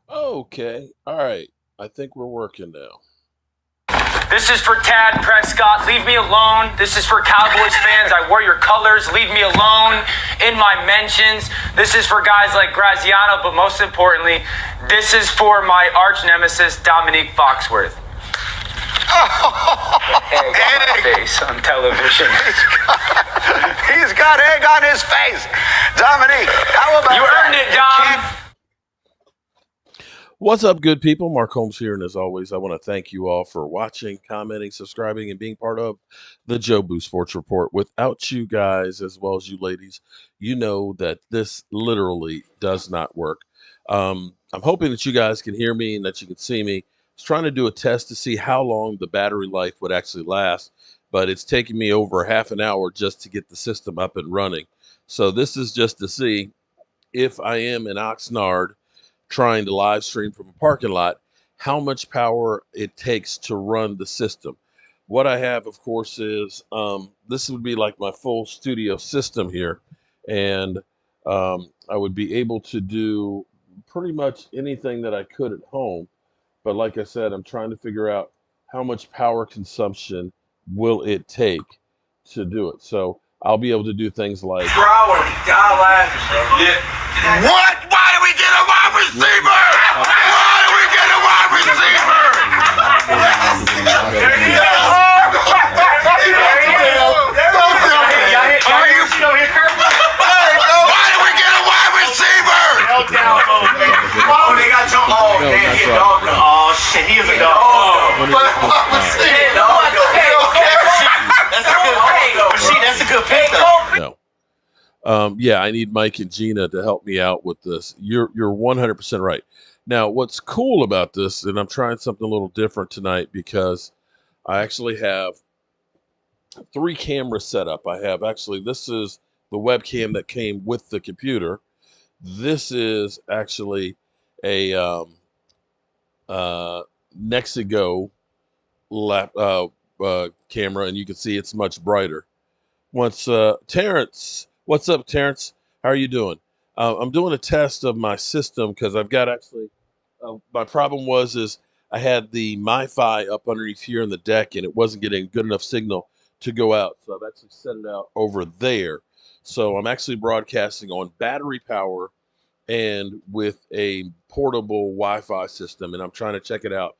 Okay. All right. I think we're working now. This is for Tad Prescott. Leave me alone. This is for Cowboys fans. I wear your colors. Leave me alone. In my mentions. This is for guys like Graziano, but most importantly, this is for my arch nemesis, Dominique Foxworth. Egg on my face on television. He's got egg on his face. Dominique, how about You earned it, Dom. What's up, good people? Mark Holmes here, and as always, I want to thank you all for watching, commenting, subscribing, and being part of the Jobu Sports Report. Without you guys, as well as you ladies, you know that this literally does not work. I'm hoping that you guys can hear me and that you can see me. I was trying to do a test to see how long the battery life would actually last, but it's taken me over half an hour just to get the system up and running. So this is just to see if I am in Oxnard trying to live stream from a parking lot, how much power it takes to run the system. What I have, of course, is this would be like my full studio system here, and I would be able to do pretty much anything that I could at home. But like I said, I'm trying to figure out how much power consumption will it take to do it. So I'll be able to do things like What? Why do we get a wide receiver? Why do we get a wide receiver? There you go. Why do we get a wide receiver? Oh, they got your man, he a dog. Oh shit, he is a dog. That's a good pick though. No. Yeah, I need Mike and Gina to help me out with this. You're 100% right. Now, what's cool about this, and I'm trying something a little different tonight because I actually have 3 cameras set up. I have actually, this is the webcam that came with the computer. This is actually a Nexigo camera, and you can see it's much brighter. Once Terrence, what's up, Terrence? How are you doing? I'm doing a test of my system because I've got actually. My problem is I had the MiFi up underneath here in the deck, and it wasn't getting good enough signal to go out. So I've actually set it out over there. So I'm actually broadcasting on battery power and with a portable Wi-Fi system, and I'm trying to check it out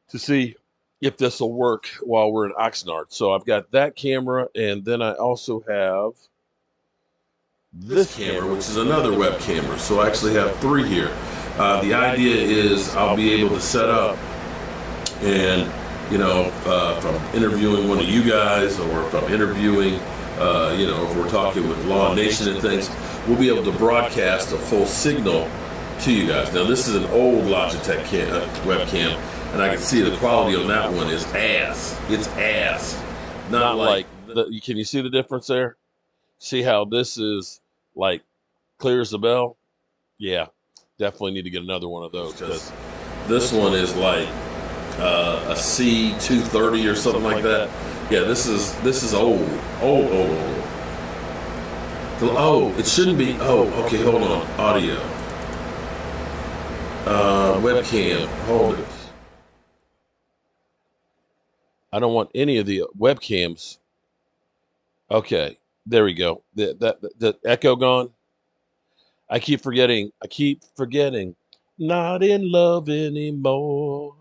to see if this will work while we're in Oxnard. So I've got that camera, and then I also have this camera, which is another web camera. So I actually have 3 here. The idea is I'll be able to set up, and if I'm interviewing one of you guys, or if I'm interviewing, if we're talking with Law Nation and things, we'll be able to broadcast a full signal to you guys. Now, this is an old Logitech webcam, and I can see the quality on that one is ass. It's ass. Not like, can you see the difference there? See how this is like clear as the bell? Yeah, definitely need to get another one of those, because this one is like a C230 or something like that. Yeah, this is old. Oh, it shouldn't be. Oh, okay, hold on. Audio. Webcam. Hold it. I don't want any of the webcams. Okay, there we go. The echo gone. I keep forgetting. Not in love anymore.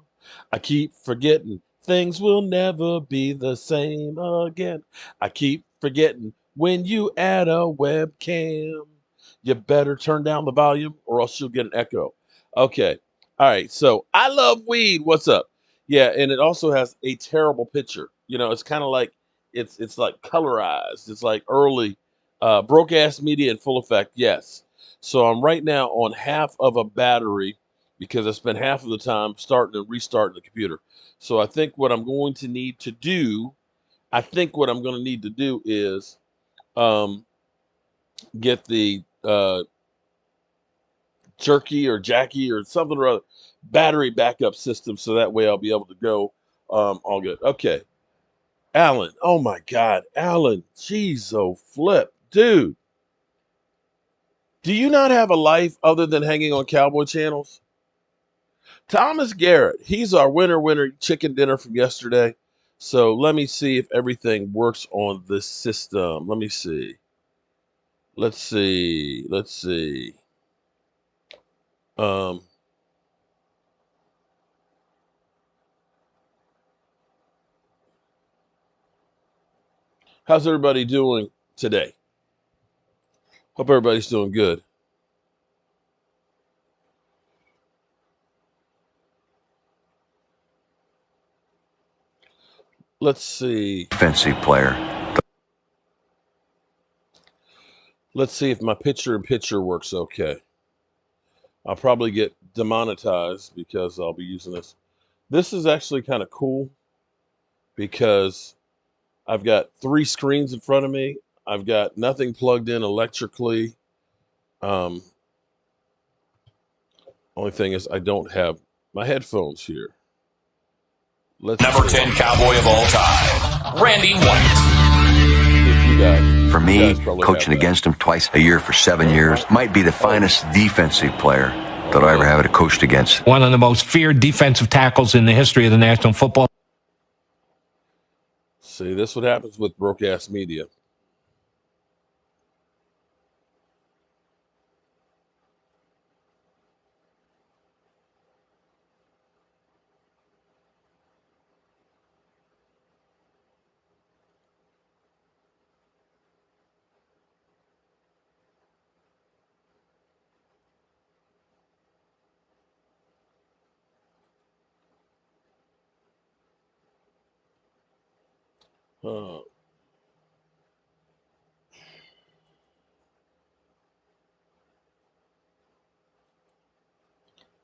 I keep forgetting. Things will never be the same again. I keep forgetting. When you add a webcam, you better turn down the volume or else you'll get an echo. Okay. All right. So I love weed. What's up? Yeah. And it also has a terrible picture. It's kind of like it's like colorized. It's like early broke ass media in full effect. Yes. So I'm right now on half of a battery because I spent half of the time starting and restarting the computer. So I think what I'm going to need to do is get the jerky or jacky or something or other battery backup system, so that way I'll be able to go all good. Okay. Alan, oh my God, Alan, jeez, oh flip, dude. Do you not have a life other than hanging on Cowboy channels? Thomas Garrett, he's our winner chicken dinner from yesterday. So let me see if everything works on this system. Let me see. Let's see. Um, how's everybody doing today? Hope everybody's doing good. Let's see. Defensive player. Let's see if my picture-in-picture works okay. I'll probably get demonetized because I'll be using this. This is actually kind of cool because I've got 3 screens in front of me. I've got nothing plugged in electrically. Only thing is I don't have my headphones here. Number 10 Cowboy of all time, Randy White. For me, coaching against him twice a year for 7 years might be the finest defensive player that I ever have coached against. One of the most feared defensive tackles in the history of the National Football. See, this is what happens with broadcast media.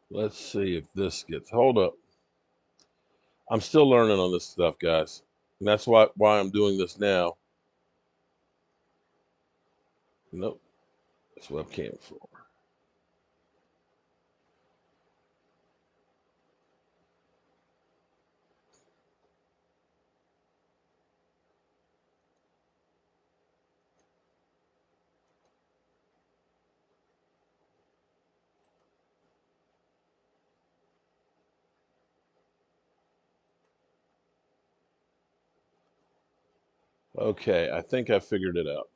Let's see if this gets, hold up. I'm still learning on this stuff, guys. And that's why I'm doing this now. Nope. That's webcam for. Okay, I think I figured it out.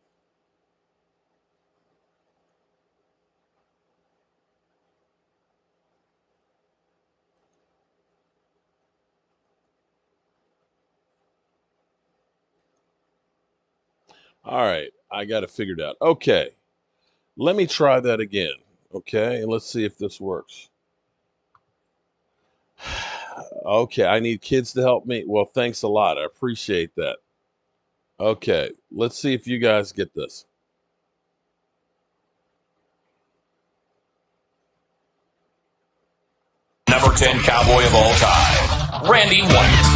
All right, I got it figured out. Okay, let me try that again. Okay, and let's see if this works. Okay, I need kids to help me. Well, thanks a lot. I appreciate that. Okay, let's see if you guys get this. Number 10 Cowboy of all time, Randy White.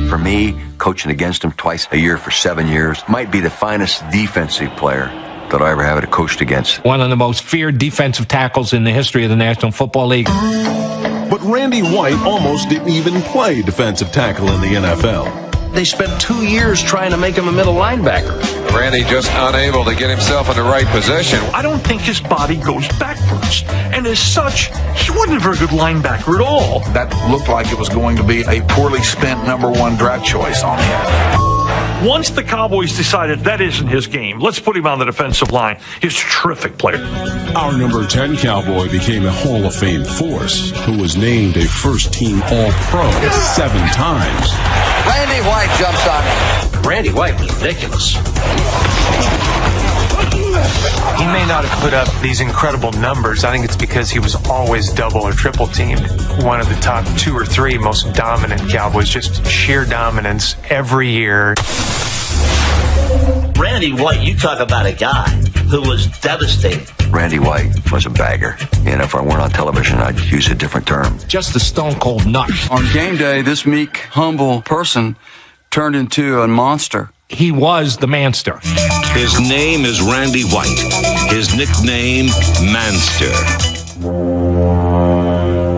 For me, coaching against him twice a year for 7 years might be the finest defensive player that I ever have coached against. One of the most feared defensive tackles in the history of the National Football League. But Randy White almost didn't even play defensive tackle in the NFL. They spent 2 years trying to make him a middle linebacker. Randy just unable to get himself in the right position. I don't think his body goes backwards. And as such, he wasn't a very good linebacker at all. That looked like it was going to be a poorly spent #1 draft choice on him. Once the Cowboys decided that isn't his game, let's put him on the defensive line. He's a terrific player. Our number 10 Cowboy became a Hall of Fame force who was named a first-team All-Pro 7 times. Randy White jumps on him. Randy White was ridiculous. He may not have put up these incredible numbers. I think it's because he was always double or triple teamed. One of the top 2 or 3 most dominant Cowboys, just sheer dominance every year. Randy White, you talk about a guy who was devastating. Randy White was a bagger. And if I weren't on television, I'd use a different term. Just a stone cold nut. On game day, this meek, humble person turned into a monster. He was the manster. His name is Randy White. His nickname, Manster.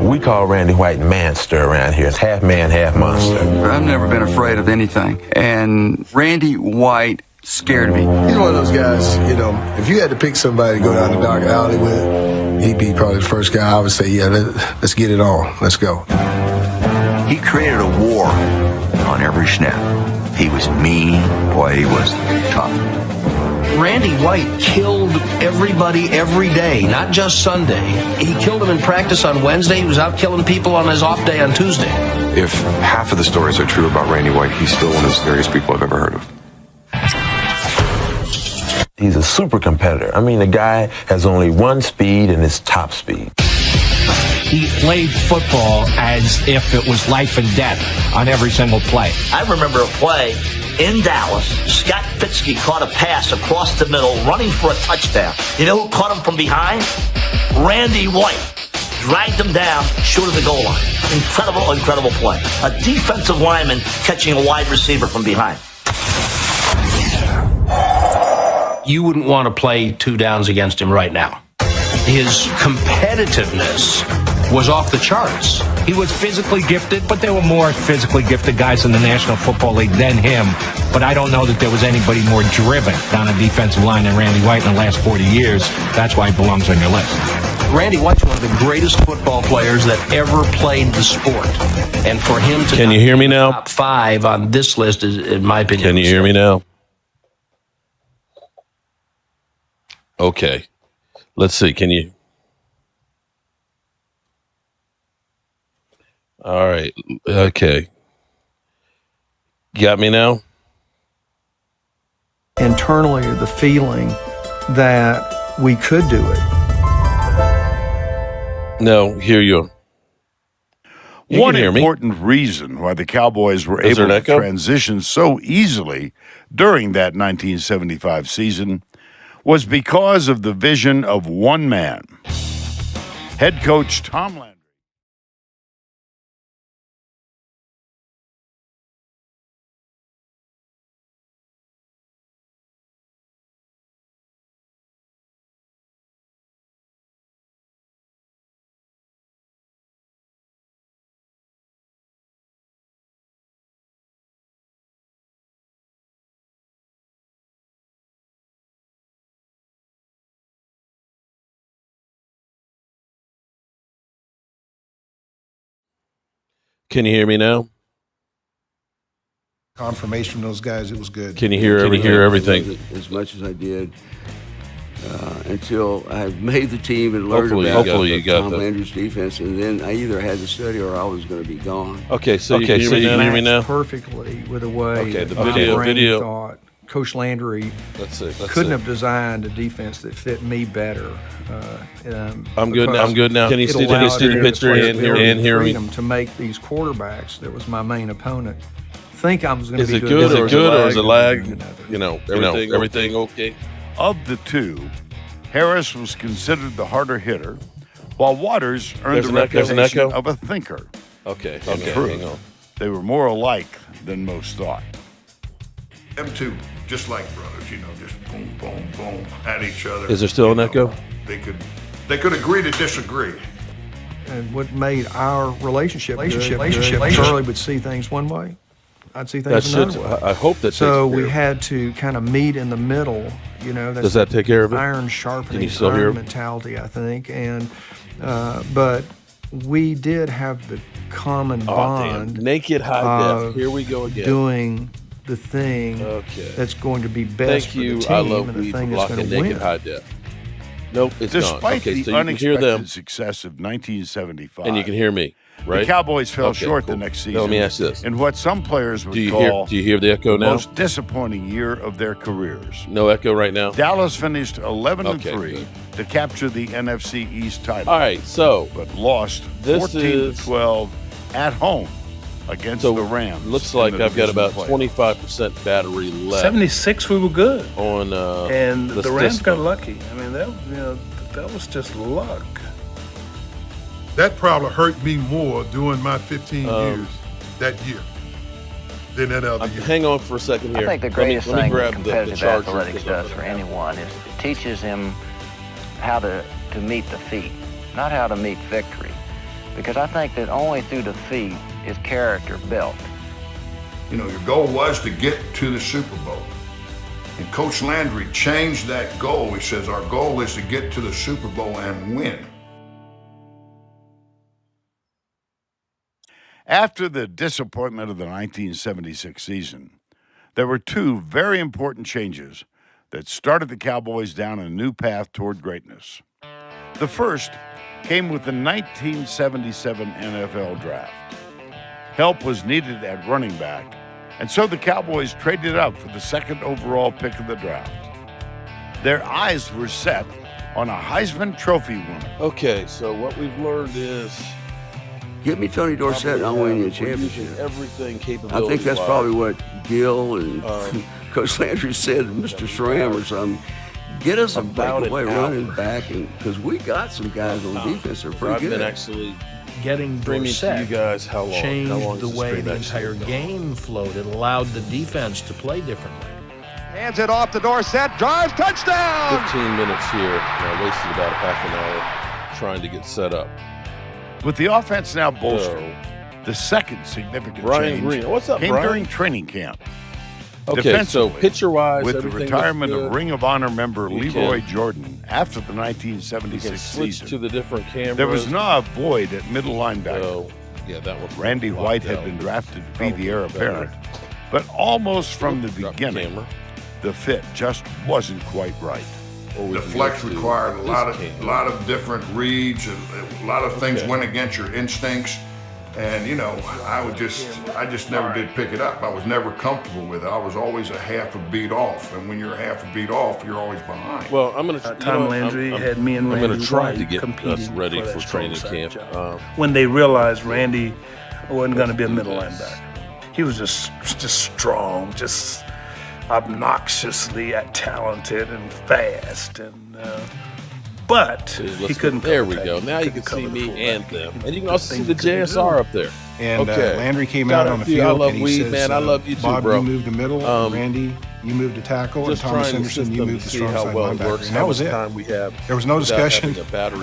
We call Randy White Manster around here. It's half man, half monster. I've never been afraid of anything. And Randy White scared me. He's one of those guys, if you had to pick somebody to go down the dark alley with, He'd be probably the first guy I would say, yeah, let's get it on. Let's go. He created a war on every snap. He was mean. Boy, he was tough. Randy White killed everybody every day, not just Sunday. He killed them in practice on Wednesday. He was out killing people on his off day on Tuesday. If half of the stories are true about Randy White, he's still one of the scariest people I've ever heard of. He's a super competitor. I mean, the guy has only one speed, and it's top speed. He played football as if it was life and death on every single play. I remember a play in Dallas. Scott Pitzke caught a pass across the middle, running for a touchdown. You know who caught him from behind? Randy White. Dragged him down short of the goal line. Incredible play. A defensive lineman catching a wide receiver from behind. You wouldn't want to play 2 downs against him right now. His competitiveness was off the charts. He was physically gifted, but there were more physically gifted guys in the National Football League than him. But I don't know that there was anybody more driven down a defensive line than Randy White in the last 40 years. That's why he belongs on your list. Randy White's one of the greatest football players that ever played the sport. And for him to Can you hear me now? Top 5 on this list is, in my opinion. Can you hear me now? Okay. Let's see. Can you? All right. Okay. Got me now? Internally, the feeling that we could do it. No, hear you. One important reason why the Cowboys were able to transition so easily during that 1975 season was because of the vision of one man, head coach Tom Landry. Can you hear me now? Confirmation from those guys, it was good. Can you hear everything? As much as I did until I made the team and learned Hopefully you got Tom Landry's defense, and then I either had to study or I was going to be gone. Okay, so you can hear me now? Perfectly with the way okay, the video. Thought Coach Landry couldn't have designed a defense that fit me better. I'm good now. Can you see the picture and hear me? To make these quarterbacks, that was my main opponent, think I was going to be good. Is it good or is it lag? Everything okay? Of the two, Harris was considered the harder hitter, while Waters earned the reputation of a thinker. Okay. Hang on. They were more alike than most thought. Them two, just like brothers, just boom, boom, boom at each other. Is there still an echo? They could agree to disagree. And what made our relationship Charlie would see things one way, I'd see things another way. I hope that. So we had to kind of meet in the middle. That's does that take care of it? Iron sharpening iron mentality, I think. And but we did have the common bond. Damn. Naked high def. Here we go again. Doing the thing that's going to be best for the team. I love and the thing that's going to win. Naked high def. Nope, it's Despite gone. Okay, the unexpected success of 1975, and you can hear me, right? The Cowboys fell short the next season. Let me ask this: in what some players would call do you hear the echo now? Most disappointing year of their careers. No echo right now. Dallas finished 11-3 to capture the NFC East title. All right, but lost 14-12 at home against the Rams. Looks like I've got about 25% battery left. 76, we were good. On and the Rams got lucky. I mean, that was just luck. That probably hurt me more during my 15 years that year than that other year. Hang on for a second here. I think the greatest thing competitive athletics does for anyone is it teaches him how to meet defeat, not how to meet victory. Because I think that only through defeat is character built. Your goal was to get to the Super Bowl. And Coach Landry changed that goal. He says, our goal is to get to the Super Bowl and win. After the disappointment of the 1976 season, there were two very important changes that started the Cowboys down a new path toward greatness. The first came with the 1977 NFL Draft. Help was needed at running back, and so the Cowboys traded up for the second overall pick of the draft. Their eyes were set on a Heisman Trophy winner. Okay, so what we've learned is... Get me Tony Dorsett and I'll win you a championship. Everything capability. I think that's probably what Gil and Coach Landry said to Mr. Schramm or something. Get us a breakaway running back, because we got some guys on defense that are pretty good. I've been actually getting Dorsett to you guys how long? Changed how long the way the entire game flowed. It allowed the defense to play differently. Hands it off to Dorsett, drives, touchdown! 15 minutes here, and I wasted about half an hour trying to get set up. With the offense now bolstered, the second significant change came during training camp. Okay, so pitcher-wise, with the retirement of Ring of Honor member Leroy Jordan after the 1976 season, to the different cameras. There was now a void at middle linebacker. So, yeah, that was Randy White had been drafted to be the heir apparent, but almost from the beginning, the fit just wasn't quite right. The flex required a lot of different reads, and a lot of things went against your instincts. And you know, I just never did pick it up. I was never comfortable with it. I was always a half a beat off, and when you're a half a beat off, you're always behind. Well, I'm gonna. Tom Landry had me and Randy I'm gonna try White to get us ready for that training camp. When they realized Randy wasn't going to be a middle linebacker, he was just strong, just obnoxiously talented and fast, and but he couldn't. There we go. Now you can see me and them, and you can also see the JSR up there. And Landry came out on the field. I love and he Weed, says, man. I love you too, Bob, bro. you moved to middle. Randy, you moved to tackle. And Thomas Henderson, you moved to strong side linebacker. And that was it. There was no discussion.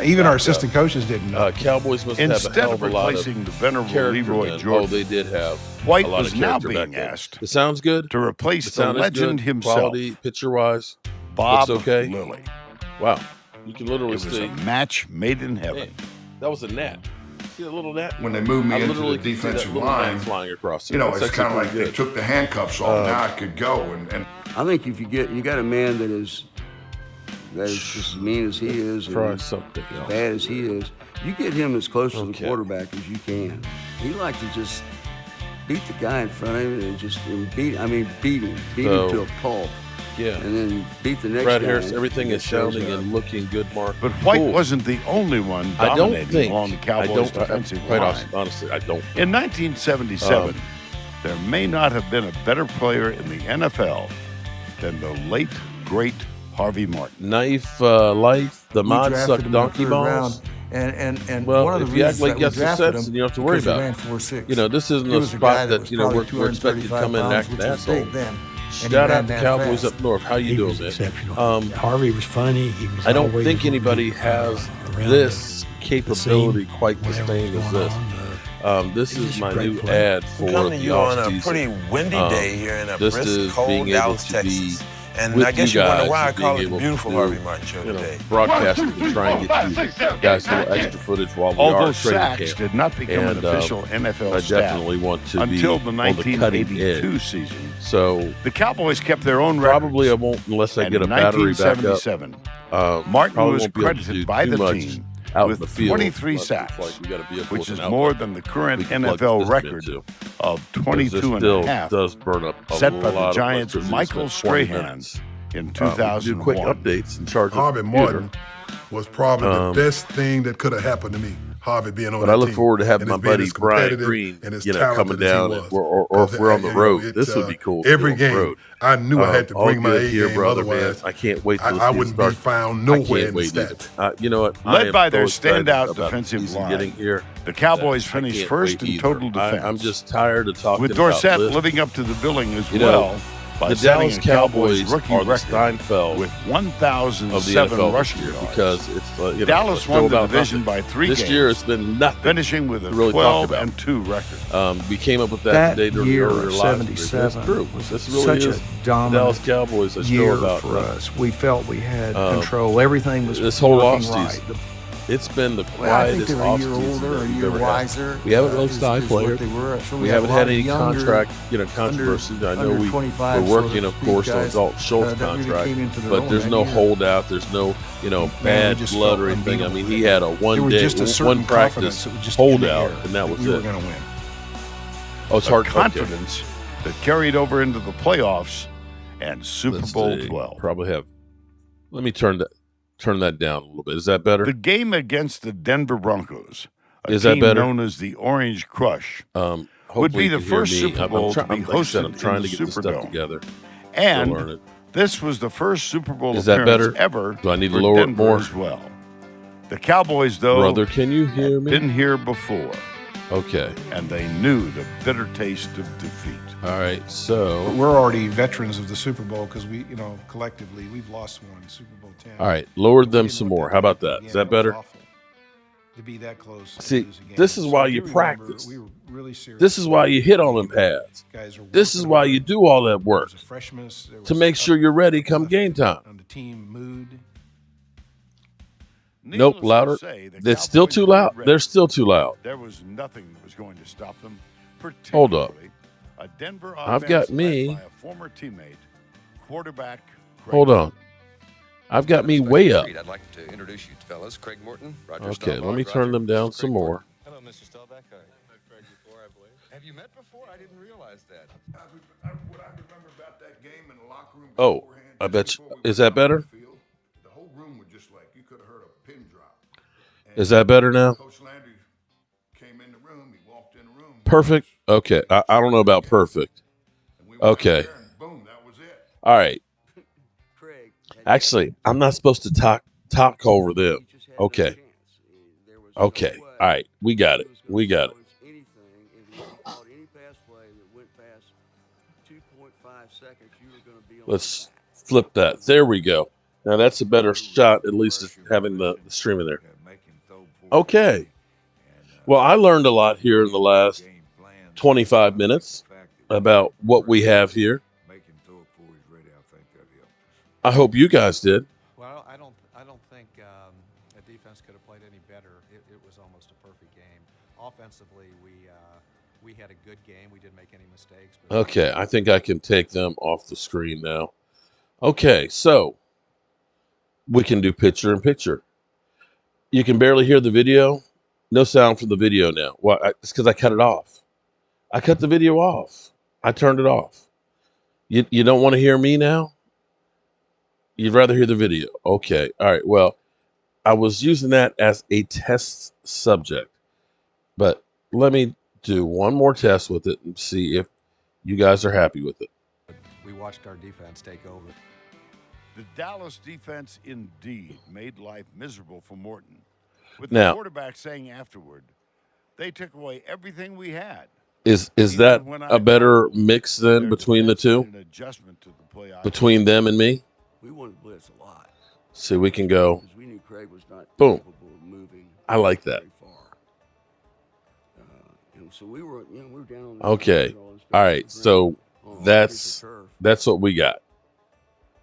Even our assistant coaches didn't know. Cowboys must have a hell of a lot of the venerable Leroy Jordan. Oh, they did have. White a lot was of now character being back then. asked It sounds good to replace the legend himself, quality pitcher-wise. Bob looks okay. Lilly. Wow, you can literally It was see. a match made in heaven. Man, that was a gnat. See a little gnat? When they moved me I into literally the could see that defensive little line, gnat flying across. you know, That's it's kind of actually like pretty they good. took the handcuffs off. Now I could go, and I think if you got a man that is just as mean as he is, Try and something as else. bad as he is, you get him as close to the quarterback as you can. He likes to just beat the guy in front of him and beat him to a pulp. Yeah. And then beat the next Brad guy. Harris, everything is sounding and looking good, Mark. But White wasn't the only one I don't dominating think. along the Cowboys' defensive quite line. honestly, I don't. In 1977, there may not have been a better player in the NFL than the late, great Harvey Martin. Knife life, the mod suck donkey balls. And well, one of the if you act reasons like that you we got some drafted sense, him, then you don't have to worry because he about ran it. 4'6". You know, this isn't He a was a spot guy that was you know probably we're expected to come in and act an 235 pounds, which was asshole. big then. And Shout he out ran to that Cowboys fast. up north. How you doing, man? Exceptional. Harvey was funny. He was I don't always think anybody has this capability quite the same as this. This is my new ad for the Coming to you on a offseason. pretty windy day here in a This brisk, is cold being able Dallas, to Texas. be And with I guess you guys wonder why I and call being it the able beautiful to, Harvey Martin show today. Broadcasting to try and get you guys a little extra footage while we Although are training sacks camp. did not become an And, official NFL I stat definitely want to until be the on the cutting 1982 edge. season. So the Cowboys kept their own records. Probably I won't unless I And get a in battery back up. 1977, Martin probably was won't be able to do credited by too the much team out in with the field, 23 unless sacks, it's like we got a vehicle which with is an more outlet than the current we can plug NFL this record into. of This 22 and still a half does burn up a set by lot the of Giants' electricity. Michael It's been 20 Strahan minutes. in We 2001. do quick updates and charge Harvey Martin was probably the best thing that could have happened to me. Harvey being on But that I look team. forward to having And my as being buddy as Brian competitive Green, and as you know, coming talented as he down, was. or if we're on the road. This would be cool. Every to be on the game, road. I knew I had to All bring my good A here, game. brother, man. Otherwise, I can't wait till I this wouldn't starts. be found I nowhere can't in wait the either. stats. You know what? I Led am by their so excited standout about defensive season line, getting here. the Cowboys I finished can't first wait in either. total defense. I'm just tired of talking with about Dorsett this. living up to the billing as You know, well. by the setting Dallas a Cowboys Cowboys rookie are the record Steinfeld with of the 1,007 NFL rushing this year yards. because it's you know, Dallas won the about division nothing. by 3 this games. This year it's been nothing. Finishing with a really 12-2 record. We came up with that today during the year earlier of live. 77 true. was This really such is a dominant Dallas Cowboys. I year still about for us. We felt we had control. Everything was this whole working offseason. right. It's been the Well, I think quietest they're a year offseason older, that a we've year ever wiser. had. We haven't really is signed what players. they were. So we have haven't a had lot of any younger, contract, controversy. I know under we're 25, working, so of to course, speak, on guys, Dalton Schultz's that really contract, came into their but own there's that no year. holdout. There's no, bad just blood felt or anything. I mean, unbeatable. he had a There was just a certain one practice confidence that was just in the holdout, air and that that was we were it. going to win. Oh, it's hard confidence that carried over into the playoffs and Super Bowl 12. Probably have. Let me turn that down a little bit. Is that better? The game against the Denver Broncos, a Is that team better? known as the Orange Crush, would Hopefully be you the can hear first me. Super Bowl to be like I said, hosted I'm trying in to the get this stuff Superdome. together. And this was the first Super Bowl Is that appearance better? ever Do I need to for lower it Denver more? as well. The Cowboys, though, Brother, can you hear had me? been here before, Okay. and they knew the bitter taste of defeat. All right. So We're already veterans of the Super Bowl because we, collectively, we've lost one, Super Bowl 10. all right, lowered them some more. How about that? Is that better? To be that close. See, this is why you practice. We were really serious. This is why you hit on them pads. This is why you do all that work to make sure you're ready come game time. On the team mood. Nope, louder. It's still too loud. They're still too loud. There was nothing that was going to stop them. Hold up. A Denver I've got offense me. led by a former teammate, quarterback. Craig Hold on. I've got me way up. I'd like to introduce you fellas, Craig Morton, Roger Okay, Staubach, let me Roger, turn them down Mr. some Craig more. Morton. Hello, Mr. Staubach. I've met Craig before, I believe. Have you met before? I didn't realize that. What I remember about that game in the locker room. Oh, I bet you. Is that better? The whole room was just like you could have heard a pin drop. Is that better now? Coach Landry came in the room. He walked in the room. Perfect? Okay. I don't know about perfect. Okay. Boom, that was it. All right. Actually, I'm not supposed to talk over them. Okay. Okay. All right. We got it. We got it. Let's flip that. There we go. Now that's a better shot, at least having the stream in there. Okay. Well, I learned a lot here in the last 25 minutes about what we have here. I hope you guys did. Well, I don't think a defense could have played any better. It was almost a perfect game. Offensively, we had a good game. We didn't make any mistakes. But Okay, I think I can take them off the screen now. Okay, so we can do picture in picture. You can barely hear the video. No sound for the video now. Well, it's because I cut it off. I cut the video off. I turned it off. You don't want to hear me now? You'd rather hear the video. Okay. All right. Well, I was using that as a test subject. But let me do one more test with it and see if you guys are happy with it. we watched our defense take over. The Dallas defense indeed made life miserable for Morton. With Now- the quarterback saying afterward, they took away everything we had. Is that a better mix then between the two? An adjustment to the play Between them and me? We wanted to blitz a lot. See, we can go. Because we knew Craig was not Boom. capable of moving I like that. very far. And so we were down on the Okay. All right. So that's what we got.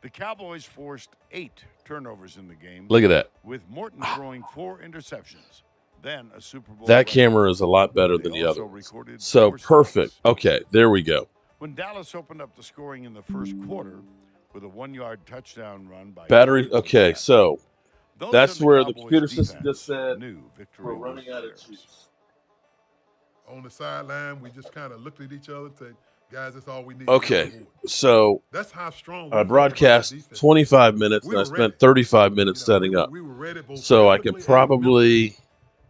The Cowboys forced 8 turnovers in the game. Look at that. With Morton throwing 4 interceptions. Then a Super Bowl. That record. camera is a lot better than They the also other ones. recorded So 4 perfect. sacks. Okay, there we go. When Dallas opened up the scoring in the first quarter with a 1-yard touchdown run by Battery. Okay, so Those that's in the where the Cowboys' computer system defense just said knew victory we're was running out of theirs. juice. On the sideline, we just kind of looked at each other and said, guys, that's all we need. Okay, so That's how strong we I felt about broadcast the defense. 25 minutes We and I were spent ready. 35 minutes setting up. We were ready both So I can physically and probably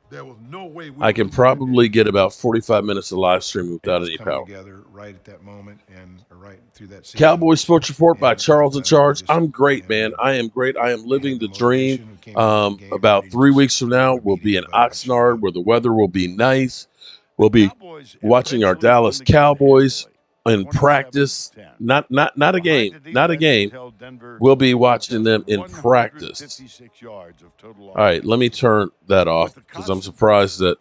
there was no way we I can probably get about 45 minutes of live stream without any coming power. together right at that moment and right through that season. Cowboys Sports Report by Charles in Charge. I'm great, man. I am great. I am living the dream. About 3 weeks from now, we'll be in Oxnard where the weather will be nice. We'll be watching our Dallas Cowboys. in practice, not a game, not a game. We'll be watching them in practice. All right, let me turn that off because I'm surprised that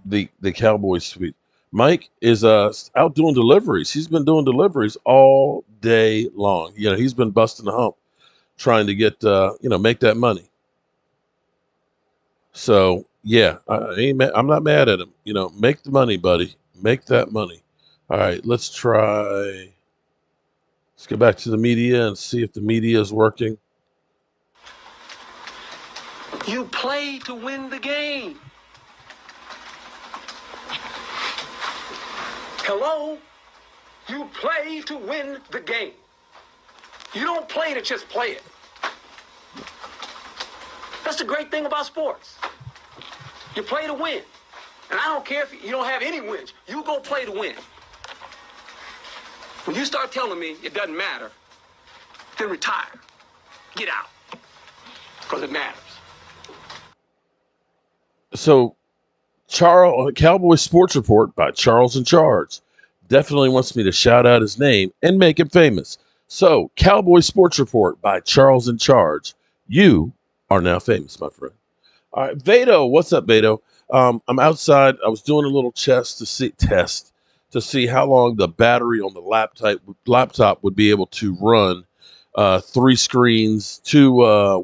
the Cowboys suite. Mike is out doing deliveries. He's been doing deliveries all day long. He's been busting the hump trying to get make that money. So yeah, I'm not mad at him. Make the money, buddy. Make that money. All right, let's try. Let's go back to the media and see if the media is working. You play to win the game. Hello? You play to win the game. You don't play to just play it. That's the great thing about sports. You play to win. And I don't care if you don't have any wins. You go play to win. When you start telling me it doesn't matter, then retire. Get out. Because it matters. So, Cowboy Sports Report by Charles in Charge definitely wants me to shout out his name and make him famous. So, Cowboy Sports Report by Charles in Charge. You are now famous, my friend. All right, Beto, what's up, Beto? I'm outside. I was doing a little test to see how long the battery on the laptop would be able to run 3 screens, 2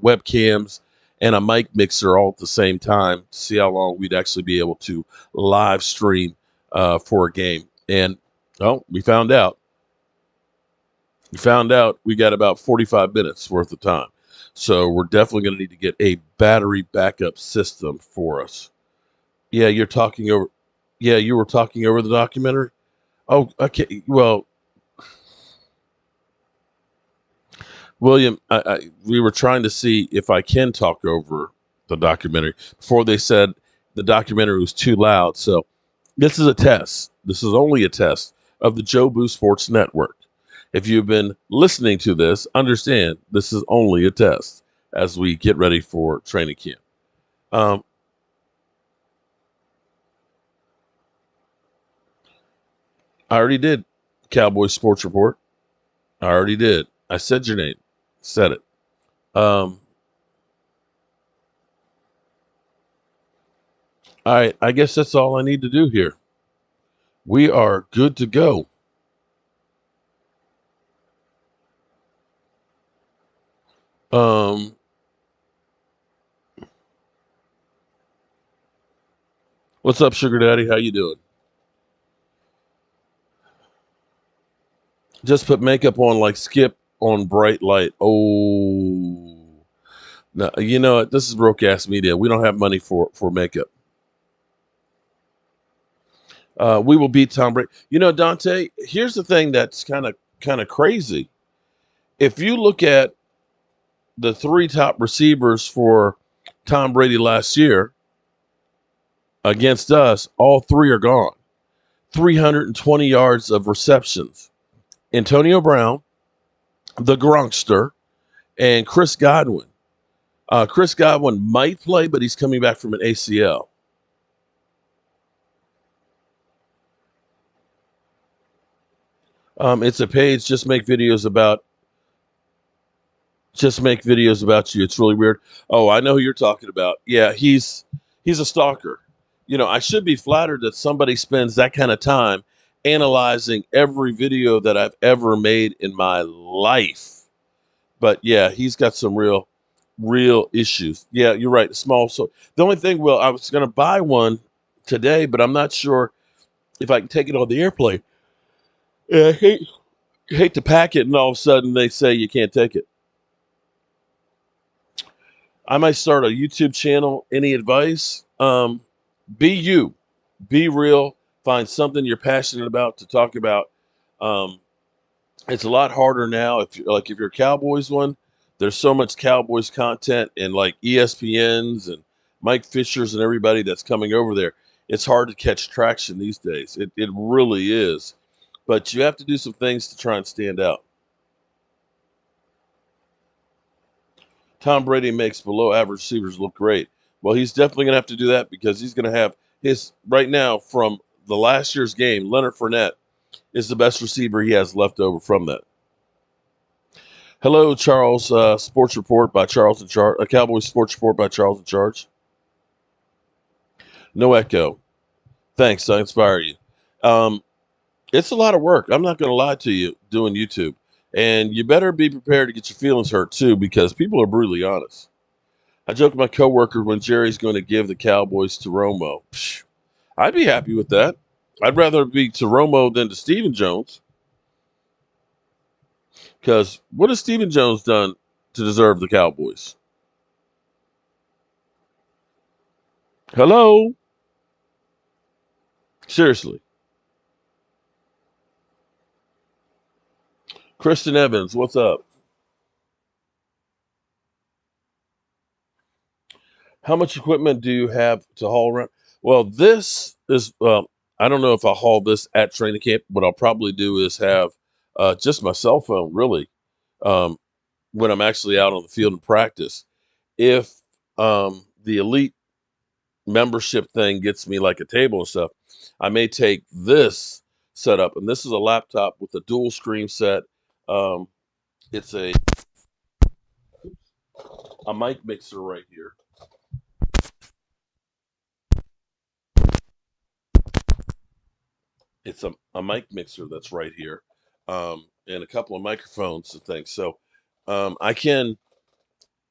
webcams, and a mic mixer all at the same time to see how long we'd actually be able to live stream for a game. And, we found out. We got about 45 minutes worth of time. So we're definitely going to need to get a battery backup system for us. Yeah, you were talking over the documentary? Oh, okay. Well, William, we were trying to see if I can talk over the documentary before they said the documentary was too loud. So this is a test. This is only a test of the Jobu Sports Network. If you've been listening to this, understand this is only a test as we get ready for training camp. I already did Cowboy Sports Report. I already did. I said your name. Said it. All right. I guess that's all I need to do here. We are good to go. What's up, Sugar Daddy? How you doing? Just put makeup on like Skip on bright light. Oh, no, you know what? This is broke ass media. We don't have money for makeup. We will beat Tom Brady. Dante, here's the thing that's kind of crazy. If you look at the 3 top receivers for Tom Brady last year against us, all 3 are gone. 320 yards of receptions. Antonio Brown, the Gronkster, and Chris Godwin. Chris Godwin might play, but he's coming back from an ACL. It's a page, just make videos about you. It's really weird. Oh, I know who you're talking about. Yeah, he's a stalker. I should be flattered that somebody spends that kind of time analyzing every video that I've ever made in my life. But yeah, he's got some real issues. Yeah, you're right. Small. So the only thing, I was going to buy one today, but I'm not sure if I can take it on the airplane. Yeah, I hate to pack it and all of a sudden they say you can't take it. I might start a YouTube channel. Any advice? Be you. Be real. Find something you're passionate about to talk about. It's a lot harder now. If you're a Cowboys one, there's so much Cowboys content and like ESPN's and Mike Fisher's and everybody that's coming over there. It's hard to catch traction these days. It really is. But you have to do some things to try and stand out. Tom Brady makes below average receivers look great. Well, he's definitely going to have to do that because he's going to have his, right now from the last year's game, Leonard Fournette is the best receiver he has left over from that. Hello, Charles. Sports Report by Charles in Charge. Cowboys Sports Report by Charles in Charge. No echo. Thanks. I inspire you. It's a lot of work. I'm not going to lie to you doing YouTube. And you better be prepared to get your feelings hurt, too, because people are brutally honest. I joked with my coworker when Jerry's going to give the Cowboys to Romo. Psh, I'd be happy with that. I'd rather be to Romo than to Stephen Jones. Because what has Stephen Jones done to deserve the Cowboys? Hello? Seriously. Kristen Evans, what's up? How much equipment do you have to haul around? Well, this is, I don't know if I'll haul this at training camp. What I'll probably do is have just my cell phone, really, when I'm actually out on the field in practice. If the elite membership thing gets me like a table and stuff, I may take this setup. And this is a laptop with a dual screen set. It's a mic mixer right here. It's a mic mixer that's right here, and a couple of microphones and things. So I can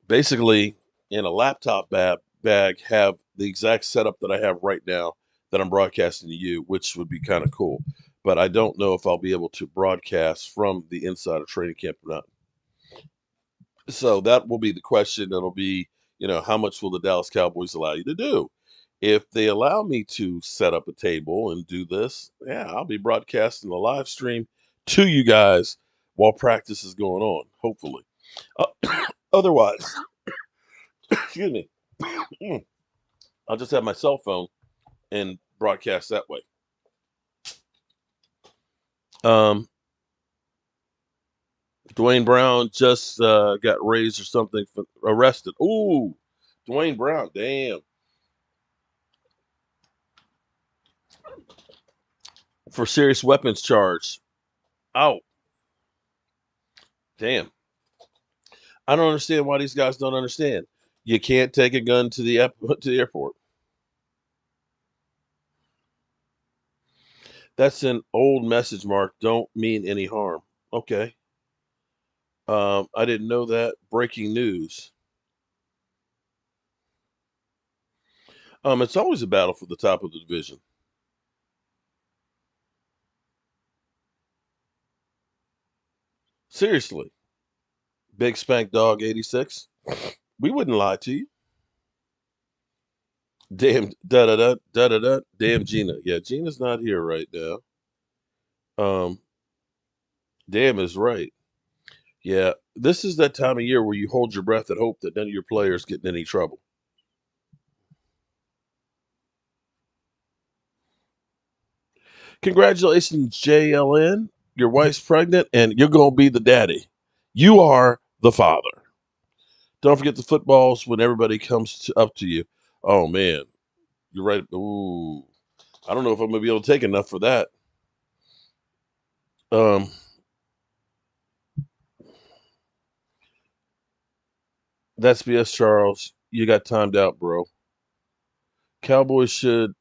basically, in a laptop bag, have the exact setup that I have right now that I'm broadcasting to you, which would be kind of cool. But I don't know if I'll be able to broadcast from the inside of training camp or not. So that will be the question. It'll be, how much will the Dallas Cowboys allow you to do? If they allow me to set up a table and do this, yeah, I'll be broadcasting a live stream to you guys while practice is going on, hopefully. Otherwise, excuse me, I'll just have my cell phone and broadcast that way. Dwayne Brown just got raised or something, arrested. Ooh, Dwayne Brown, damn. For serious weapons charge. Oh, damn. I don't understand why these guys don't understand. You can't take a gun to the airport. That's an old message, Mark. Don't mean any harm. Okay. I didn't know that. Breaking news. It's always a battle for the top of the division. Seriously. Big Spank Dog 86. We wouldn't lie to you. Damn, da-da-da. Damn Gina. Yeah, Gina's not here right now. Damn is right. Yeah, this is that time of year where you hold your breath and hope that none of your players get in any trouble. Congratulations, JLN. Your wife's pregnant and you're going to be the daddy. You are the father. Don't forget the footballs when everybody comes up to you. Oh, man. You're right. Ooh. I don't know if I'm going to be able to take enough for that. That's BS, Charles. You got timed out, bro. Cowboys should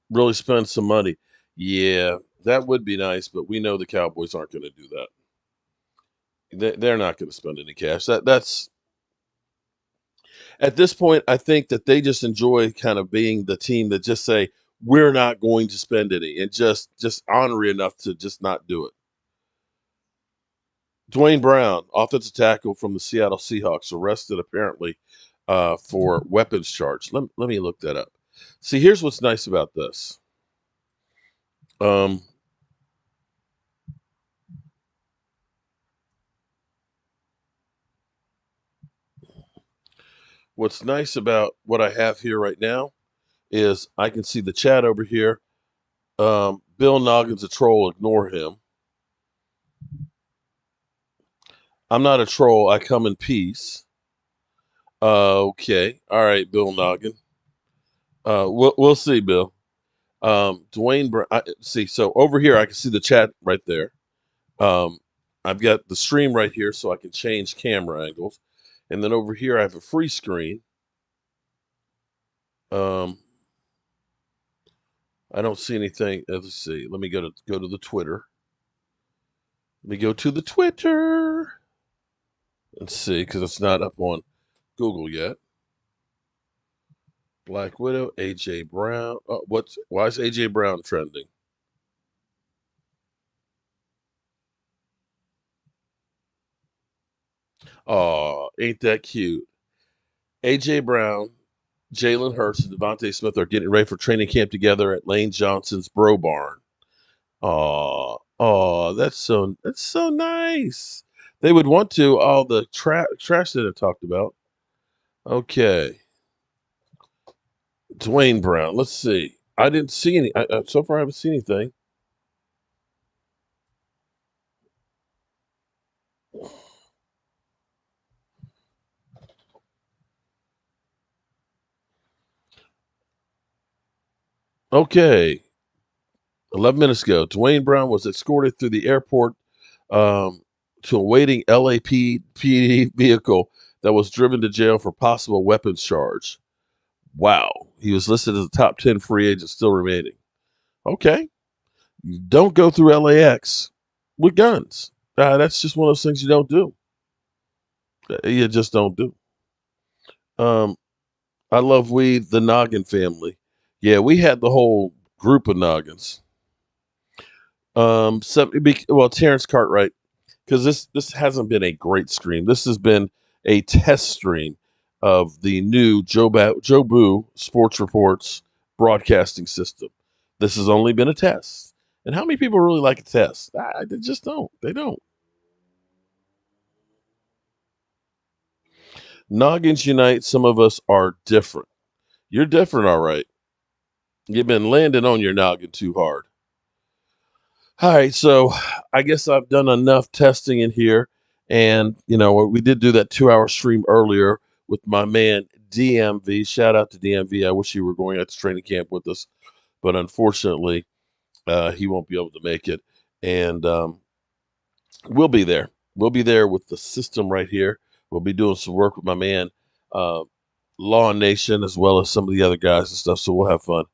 really spend some money. Yeah, that would be nice, but we know the Cowboys aren't going to do that. They're not going to spend any cash. That's at this point, I think that they just enjoy kind of being the team that just say, we're not going to spend any, and just ornery enough to just not do it. Dwayne Brown, offensive tackle from the Seattle Seahawks, arrested apparently for weapons charge. Let me look that up. See, here's what's nice about this. What's nice about what I have here right now is I can see the chat over here. Bill Noggin's a troll. Ignore him. I'm not a troll. I come in peace. Okay. All right, Bill Noggin. We'll see, Bill. Dwayne, see, so over here I can see the chat right there. I've got the stream right here, so I can change camera angles, and then over here I have a free screen. I don't see anything. Let's see. Let me go to the Twitter. Let me go to the Twitter and see, because it's not up on Google yet. Black Widow, AJ Brown. Why is AJ Brown trending? Oh, ain't that cute? AJ Brown, Jalen Hurts, and Devontae Smith are getting ready for training camp together at Lane Johnson's Bro Barn. Oh, that's so nice. They would want to. All the trash that I talked about. Okay. Dwayne Brown. Let's see. I didn't see any. So far, I haven't seen anything. Okay. 11 minutes ago, Dwayne Brown was escorted through the airport to a waiting LAPD vehicle that was driven to jail for possible weapons charge. Wow. He was listed as a top 10 free agent still remaining. Okay. Don't go through LAX with guns. That's just one of those things you don't do. You just don't do. I love the Noggin family. Yeah, we had the whole group of Noggins. Terrence Cartwright, because this hasn't been a great stream. This has been a test stream of the new Jobu Sports Reports broadcasting system. This has only been a test. And how many people really like a test? They just don't. They don't. Noggins unite. Some of us are different. You're different, all right. You've been landing on your noggin too hard. All right, so I guess I've done enough testing in here. And, we did do that 2-hour stream earlier with my man DMV. Shout out to DMV. I wish he were going out to training camp with us. But unfortunately, he won't be able to make it. And we'll be there. We'll be there with the system right here. We'll be doing some work with my man, Law Nation, as well as some of the other guys and stuff. So we'll have fun.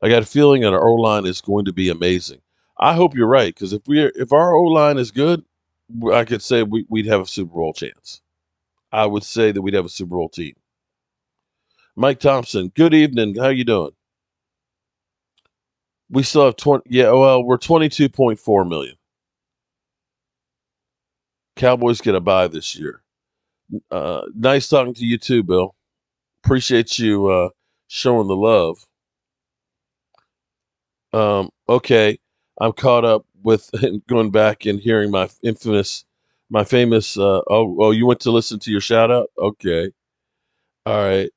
I got a feeling that our O-line is going to be amazing. I hope you're right, because if our O-line is good, I could say we'd have a Super Bowl chance. I would say that we'd have a Super Bowl team. Mike Thompson, good evening. How you doing? We still have 20. Yeah, well, we're 22.4 million. Cowboys get a bye this year. Nice talking to you too, Bill. Appreciate you showing the love. Okay, I'm caught up with going back and hearing my famous. You went to listen to your shout out? Okay, all right.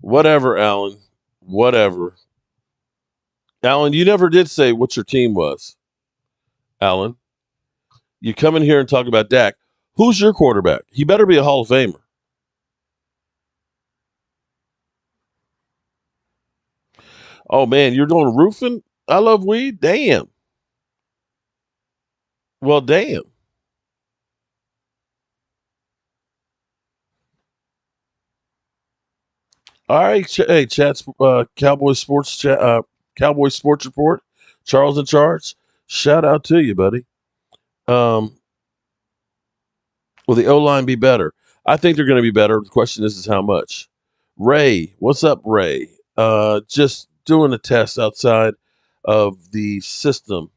Whatever, Alan. Whatever. Alan, you never did say what your team was. Alan, you come in here and talk about Dak. Who's your quarterback? He better be a Hall of Famer. Oh, man, you're doing roofing? I love weed? Damn. Well, damn. All right. Hey, chat's Cowboy Sports Cowboy Sports Report. Charles in charge. Shout out to you, buddy. Will the O-line be better? I think they're going to be better. The question is how much. Ray, what's up, Ray? Just doing a test outside of the system.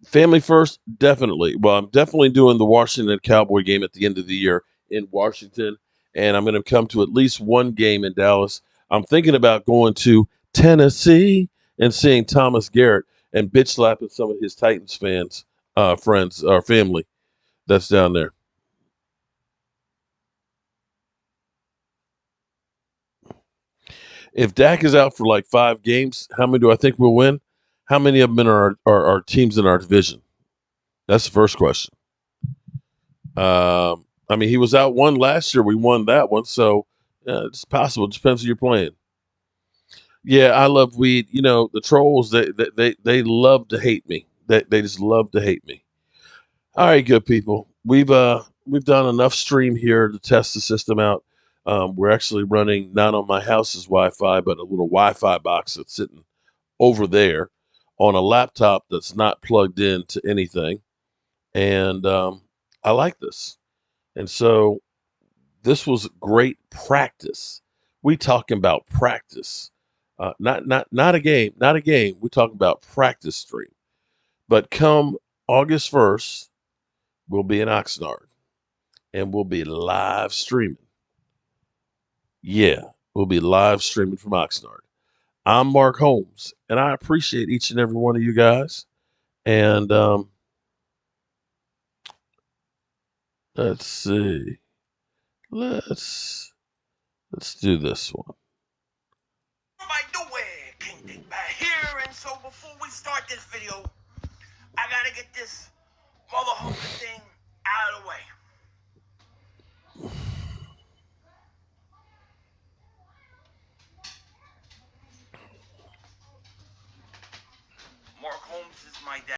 Family first, definitely. Well, I'm definitely doing the Washington Cowboy game at the end of the year in Washington, and I'm going to come to at least one game in Dallas. I'm thinking about going to Tennessee and seeing Thomas Garrett and bitch slapping some of his Titans friends or family that's down there. If Dak is out for like 5 games, how many do I think we'll win? How many of them are teams in our division? That's the first question. He was out one last year. We won that one. So, It's possible. It depends who you're playing. Yeah, I love weed. You know, the trolls, they love to hate me. They just love to hate me. All right, good people. We've done enough stream here to test the system out. We're actually running not on my house's Wi-Fi, but a little Wi-Fi box that's sitting over there on a laptop that's not plugged into anything. And I like this. And so this was great practice. We talking about practice. Not a game, not a game. We're talking about practice stream. But come August 1st, we'll be in Oxnard and we'll be live streaming. Yeah, we'll be live streaming from Oxnard. I'm Mark Holmes, and I appreciate each and every one of you guys. And let's see. Let's do this one. Here, and so before we start this video, I gotta get this motherfucking thing out of the way. Mark Holmes is my dad.